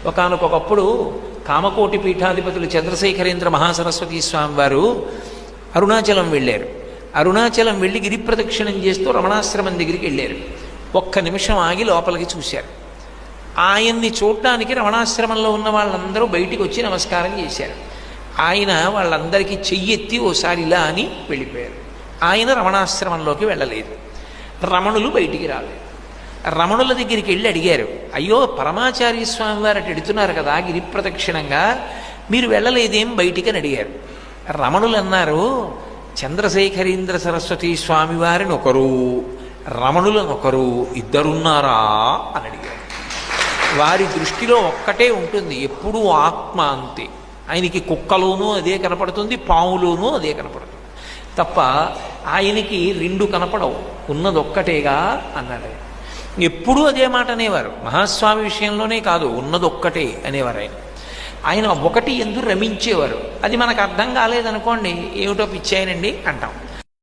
ఒకానొకప్పుడు కామకోటి పీఠాధిపతులు చంద్రశేఖరేంద్ర మహాసరస్వతి స్వామి వారు అరుణాచలం వెళ్ళారు. అరుణాచలం వెళ్ళి గిరి ప్రదక్షిణం చేస్తూ రమణాశ్రమం దగ్గరికి వెళ్ళారు. ఒక్క నిమిషం ఆగి లోపలికి చూశారు. ఆయన్ని చూడటానికి రమణాశ్రమంలో ఉన్న వాళ్ళందరూ బయటికి వచ్చి నమస్కారం చేశారు. ఆయన వాళ్ళందరికీ చెయ్యెత్తి ఓసారి ఇలా అని వెళ్ళిపోయారు. ఆయన రమణాశ్రమంలోకి వెళ్ళలేదు. రమణులు బయటికి రాలేదు. రమణుల దగ్గరికి వెళ్ళి అడిగారు, అయ్యో పరమాచార్య స్వామి వారు అటు ఎడుతున్నారు కదా గిరి ప్రదక్షిణంగా, మీరు వెళ్ళలేదేం బయటికి అని అడిగారు. రమణులు అన్నారు, చంద్రశేఖరేంద్ర సరస్వతి స్వామి వారిని ఒకరు, రమణులనొకరు, ఇద్దరున్నారా అని అడిగారు. వారి దృష్టిలో ఒక్కటే ఉంటుంది, ఎప్పుడూ ఆత్మ అంతే. ఆయనకి కుక్కలోనూ అదే కనపడుతుంది, పాములోనూ అదే కనపడుతుంది తప్ప ఆయనకి రెండు కనపడవు, ఉన్నదొక్కటేగా అన్నాడు. ఎప్పుడూ అదే మాట అనేవారు. మహాస్వామి విషయంలోనే కాదు, ఉన్నదొక్కటే అనేవారు. ఆయన ఒకటి ఎందు రమించేవారు. అది మనకు అర్థం కాలేదనుకోండి, ఏమిటో పిచ్చాయనండి అంటాం.